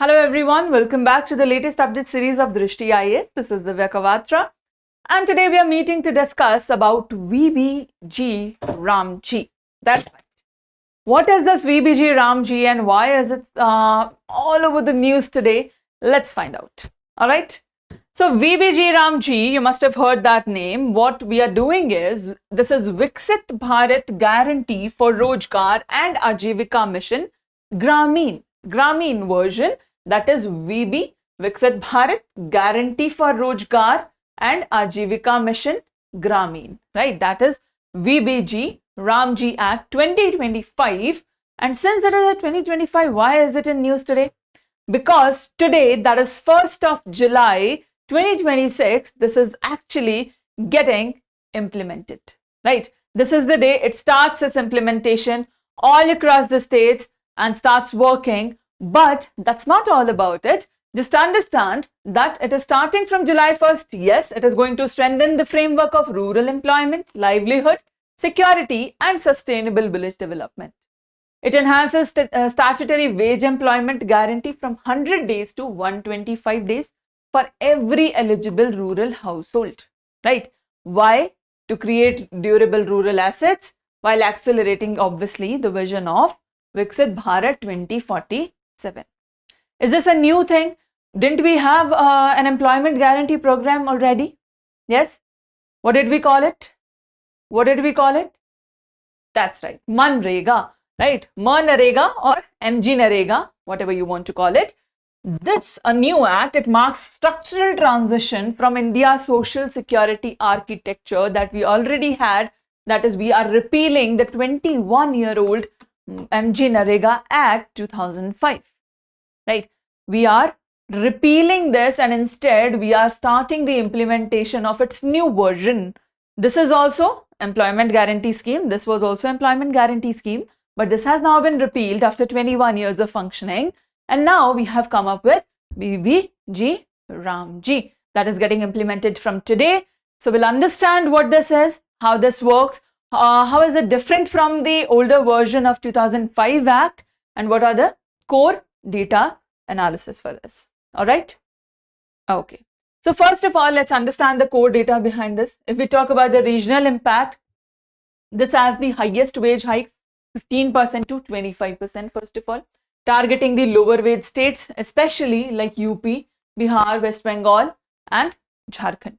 Hello everyone, welcome back to the latest update series of Drishti IAS. This is Divya Kavatra, and today we are meeting to discuss about VBG Ramji. That's right. What is this VBG Ramji and why is it all over the news today? Let's find out. All right. So VBG Ramji, you must have heard that name. What we are doing is, this is Viksit Bharat Guarantee for Rozgar and Ajeevika Mission, Gramin version. That is VB, Viksit Bharat, Guarantee for Rozgar and Ajeevika Mission, Gramin, right? That is VBG Ramji Act 2025. And since it is a 2025, why is it in news today? Because today, that is 1st of July 2026, this is actually getting implemented, right? This is the day it starts its implementation all across the states and starts working. But that's not all about it. Just understand that it is starting from July 1st. Yes, it is going to strengthen the framework of rural employment, livelihood, security, and sustainable village development. It enhances statutory wage employment guarantee from 100 days to 125 days for every eligible rural household, right? Why? To create durable rural assets while accelerating, obviously, the vision of Viksit Bharat 2047. Is this a new thing? Didn't we have an employment guarantee program already? Yes. What did we call it? What did we call it? That's right, MGNREGA, right? MGNREGA or MGNREGA, whatever you want to call it. This a new act. It marks structural transition from India's social security architecture that we already had. That is, we are repealing the 21-year-old MGNREGA Act 2005, right? We are repealing this and instead we are starting the implementation of its new version. This is also employment guarantee scheme. This was also employment guarantee scheme, but this has now been repealed after 21 years of functioning. And now we have come up with VBG Ramji that is getting implemented from today. So we'll understand what this is, how this works, how is it different from the older version of 2005 Act, and what are the core data analysis for this. All right. Okay. So first of all, let's understand the core data behind this. If we talk about the regional impact, this has the highest wage hikes, 15% to 25%, first of all, targeting the lower wage states, especially like UP, Bihar, West Bengal, and Jharkhand.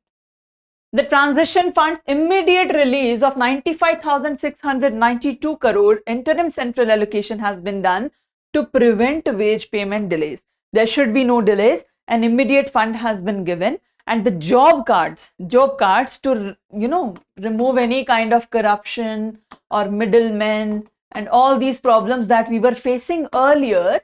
The transition fund immediate release of 95,692 crore interim central allocation has been done to prevent wage payment delays. There should be no delays. An immediate fund has been given, and the job cards to, remove any kind of corruption or middlemen and all these problems that we were facing earlier,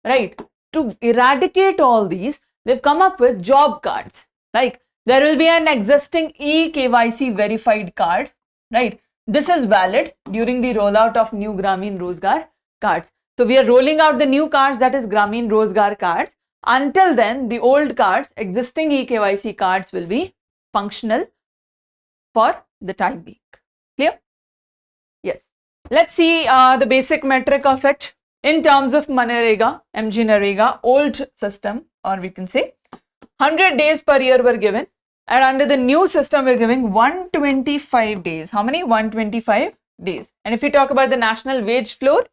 right? To eradicate all these, they've come up with job cards. Like, there will be an existing eKYC verified card, right? This is valid during the rollout of new Gramin Rozgar cards. So we are rolling out the new cards, that is Gramin Rozgar cards. Until then, the old cards, existing eKYC cards, will be functional for the time being. Clear? Yes. Let's see the basic metric of it in terms of MGNREGA, old system, or we can say 100 days per year were given, and under the new system we're giving 125 days. How many? 125 days. And if we talk about the national wage floor,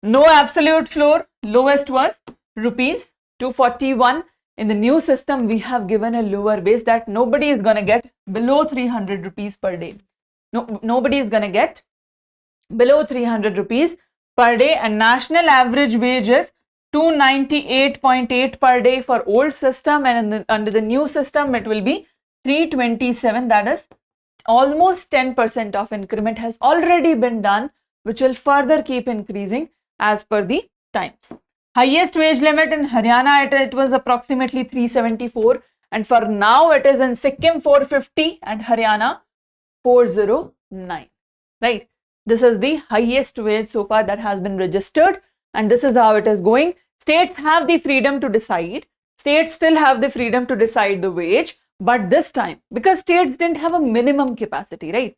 no absolute floor, lowest was rupees 241. In the new system, we have given a lower base that nobody is going to get below 300 rupees per day. No, nobody is going to get below 300 rupees per day, and national average wage is 298.8 per day for old system, and under the new system it will be 327. That is almost 10% of increment has already been done, which will further keep increasing as per the times. Highest wage limit in Haryana, it was approximately 374, and for now it is in Sikkim 450 and Haryana 409, right? This is the highest wage so far that has been registered, and this is how it is going. States have the freedom to decide. States still have the freedom to decide the wage, but this time, because states didn't have a minimum capacity, right?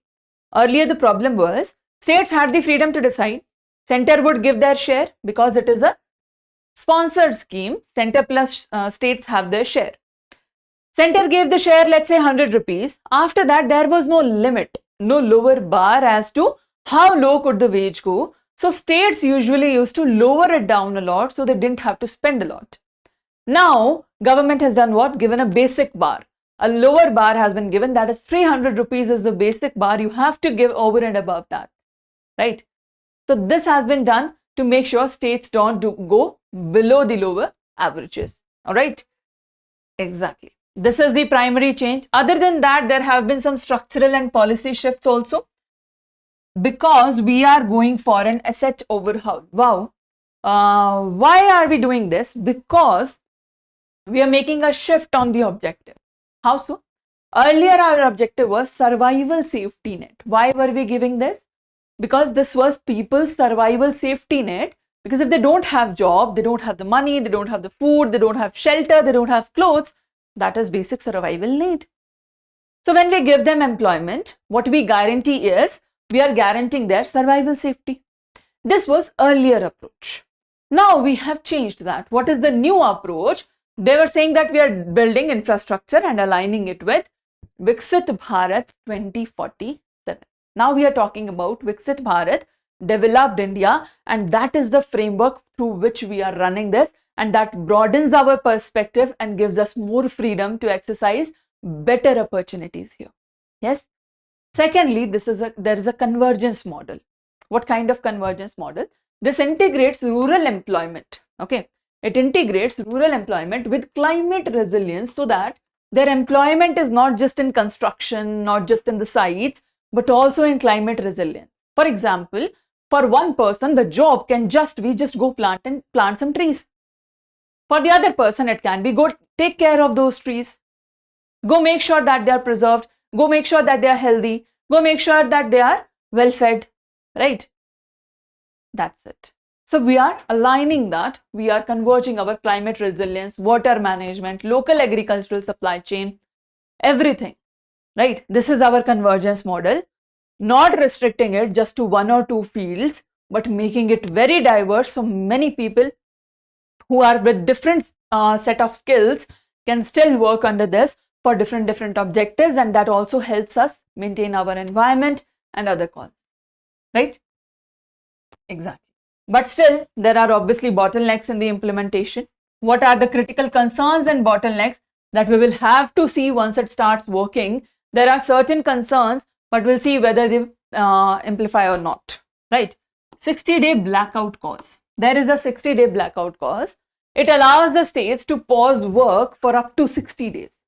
Earlier the problem was states had the freedom to decide. Center would give their share because it is a Sponsored scheme, center plus states have their share. Center gave the share, let's say 100 rupees. After that, there was no limit, no lower bar as to how low could the wage go. So states usually used to lower it down a lot so they didn't have to spend a lot. Now, government has done what? Given a basic bar. A lower bar has been given, that is 300 rupees is the basic bar. You have to give over and above that, right? So this has been done to make sure states don't go below the lower averages, all right? Exactly. This is the primary change. Other than that, there have been some structural and policy shifts also, because we are going for an asset overhaul. Wow. Why are we doing this? Because we are making a shift on the objective. How so? Earlier, our objective was survival safety net. Why were we giving this? Because this was people's survival safety net. Because if they don't have job, they don't have the money, they don't have the food, they don't have shelter, they don't have clothes, that is basic survival need. So when we give them employment, what we guarantee is, we are guaranteeing their survival safety. This was earlier approach. Now we have changed that. What is the new approach? They were saying that we are building infrastructure and aligning it with Viksit Bharat 2047. Now we are talking about Viksit Bharat, developed India, and that is the framework through which we are running this, and that broadens our perspective and gives us more freedom to exercise better opportunities here. Yes. Secondly, there is a convergence model. What kind of convergence model? This integrates rural employment. Okay. It integrates rural employment with climate resilience so that their employment is not just in construction, not just in the sites, but also in climate resilience. For example, for one person, the job can just be go plant some trees. For the other person, it can be go take care of those trees. Go make sure that they are preserved. Go make sure that they are healthy. Go make sure that they are well fed, right? That's it. So we are aligning that. We are converging our climate resilience, water management, local agricultural supply chain, everything, right? This is our convergence model, not restricting it just to one or two fields, but making it very diverse so many people who are with different set of skills can still work under this for different objectives, and that also helps us maintain our environment and other causes, right? Exactly. But still, there are obviously bottlenecks in the implementation. What are the critical concerns and bottlenecks that we will have to see once it starts working? There are certain concerns, but we'll see whether they amplify or not, right? 60-day blackout clause. There is a 60-day blackout clause. It allows the states to pause work for up to 60 days,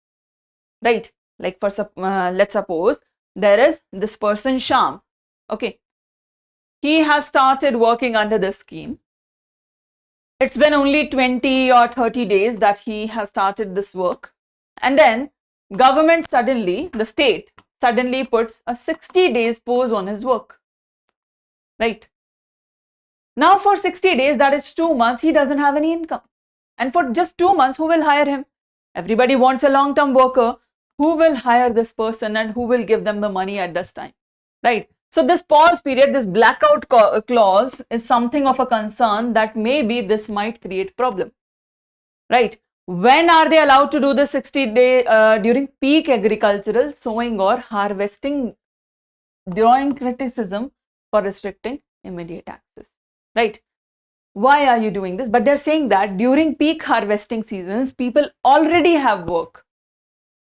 right? Like for let's suppose there is this person Sham, okay? He has started working under this scheme. It's been only 20 or 30 days that he has started this work. And then government suddenly, the state suddenly puts a 60 days pause on his work, right? Now for 60 days, that is 2 months, he doesn't have any income. And for just 2 months, who will hire him? Everybody wants a long-term worker. Who will hire this person and who will give them the money at this time, right? So this pause period, this blackout clause is something of a concern that maybe this might create problem, right? When are they allowed to do the 60-day during peak agricultural sowing or harvesting, drawing criticism for restricting immediate access, right? Why are you doing this? But they're saying that during peak harvesting seasons, people already have work.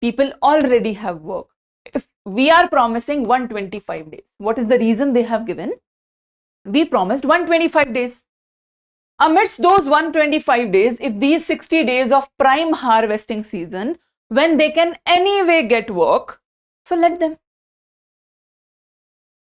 People already have work. If we are promising 125 days, what is the reason they have given? We promised 125 days. Amidst those 125 days, if these 60 days of prime harvesting season, when they can anyway get work, so let them.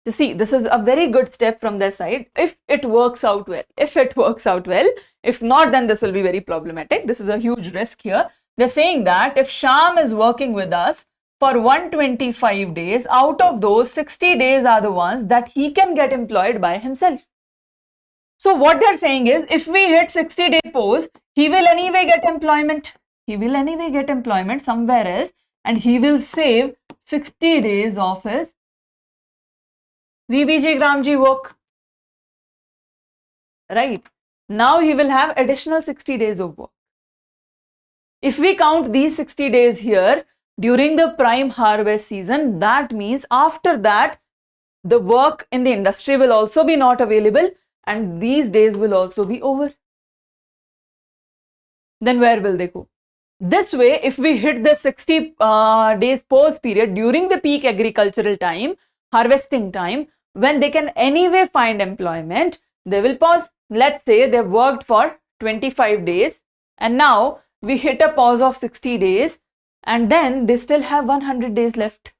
You see, this is a very good step from their side. If it works out well, if not, then this will be very problematic. This is a huge risk here. They're saying that if Sham is working with us for 125 days, out of those 60 days are the ones that he can get employed by himself. So what they're saying is, if we hit 60-day pause, he will anyway get employment. He will anyway get employment somewhere else, and he will save 60 days of his VBG Gramji work, right? Now he will have additional 60 days of work. If we count these 60 days here during the prime harvest season, that means after that, the work in the industry will also be not available and these days will also be over. Then where will they go? This way, if we hit the 60 days pause period during the peak agricultural time, harvesting time, when they can anyway find employment, they will pause. Let's say they've worked for 25 days and now we hit a pause of 60 days and then they still have 100 days left.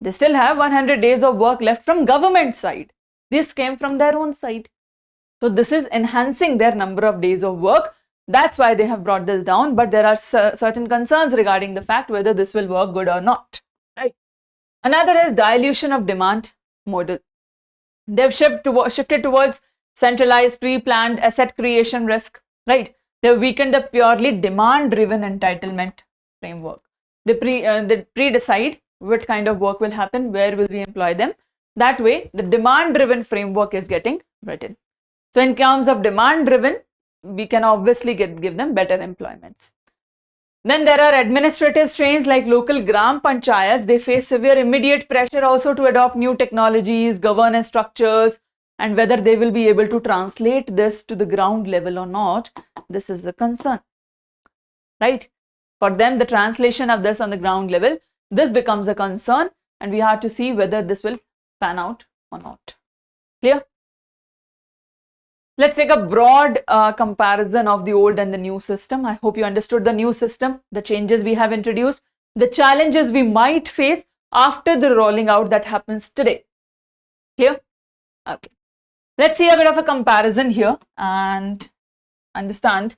They still have 100 days of work left from government side. This came from their own side. So this is enhancing their number of days of work. That's why they have brought this down, but there are certain concerns regarding the fact whether this will work good or not. Right. Another is dilution of demand model. They've shifted towards centralized pre-planned asset creation risk. Right. They've weakened the purely demand-driven entitlement framework. They pre-decide what kind of work will happen, where will we employ them. That way, the demand-driven framework is getting written. So in terms of demand-driven, we can obviously give them better employments. Then there are administrative strains like local Gram Panchayats. They face severe immediate pressure also to adopt new technologies, governance structures, and whether they will be able to translate this to the ground level or not. This is the concern, right? For them, the translation of this on the ground level, this becomes a concern and we have to see whether this will pan out or not. Clear? Let's take a broad comparison of the old and the new system. I hope you understood the new system, the changes we have introduced, the challenges we might face after the rolling out that happens today. Clear? Okay. Let's see a bit of a comparison here and understand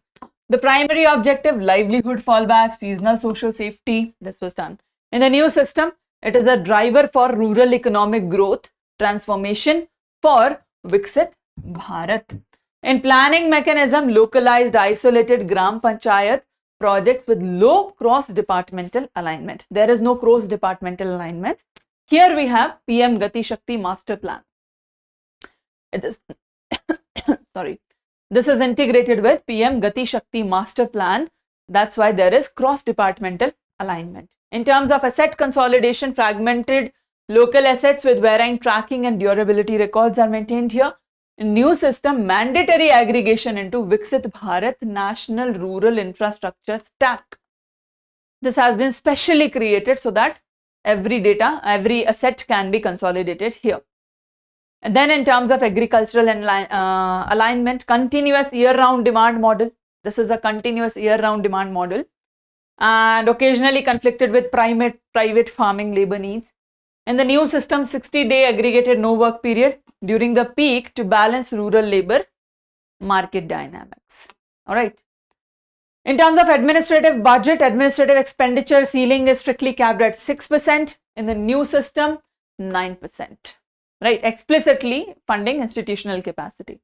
the primary objective, livelihood fallback, seasonal social safety. This was done. In the new system, it is a driver for rural economic growth, transformation for Viksit Bharat. In planning mechanism, localized isolated Gram Panchayat projects with low cross-departmental alignment. There is no cross-departmental alignment. Here we have PM Gati Shakti Master Plan. It is sorry. This is integrated with PM Gati Shakti Master Plan. That's why there is cross-departmental alignment. In terms of asset consolidation, fragmented local assets with varying tracking and durability records are maintained here. In new system, mandatory aggregation into Viksit Bharat National Rural Infrastructure Stack. This has been specially created so that every data, every asset can be consolidated here. And then in terms of agricultural alignment, continuous year-round demand model. This is a continuous year-round demand model and occasionally conflicted with private farming labor needs. In the new system, 60-day aggregated no work period during the peak to balance rural labor market dynamics. All right. In terms of administrative budget, administrative expenditure ceiling is strictly capped at 6%. In the new system, 9%. Right, explicitly funding institutional capacity.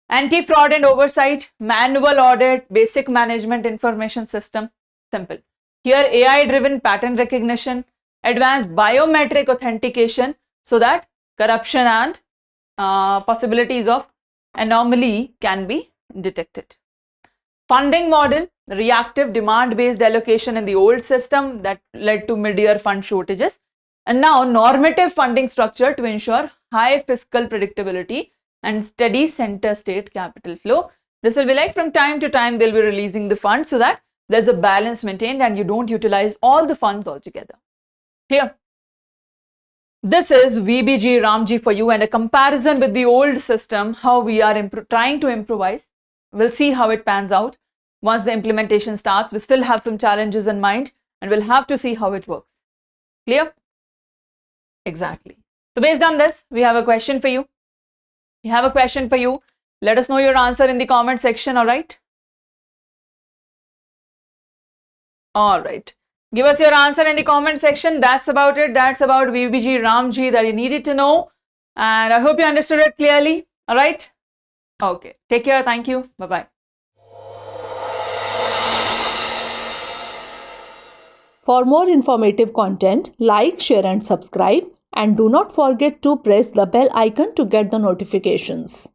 Anti-fraud and oversight, manual audit, basic management information system, simple. Here AI-driven pattern recognition, advanced biometric authentication so that corruption and possibilities of anomaly can be detected. Funding model, reactive demand-based allocation in the old system that led to mid-year fund shortages. And now normative funding structure to ensure high fiscal predictability and steady center state capital flow. This will be like from time to time they'll be releasing the funds so that there's a balance maintained and you don't utilize all the funds altogether. Clear? This is VBG Ramji for you and a comparison with the old system, how we are trying to improvise. We'll see how it pans out. Once the implementation starts, we still have some challenges in mind and we'll have to see how it works. Clear? Exactly. So based on this, we have a question for you. Let us know your answer in the comment section, all right? All right. Give us your answer in the comment section. That's about it. That's about VBG Ramji that you needed to know. And I hope you understood it clearly. All right? Okay. Take care. Thank you. Bye-bye. For more informative content, like, share and subscribe. And do not forget to press the bell icon to get the notifications.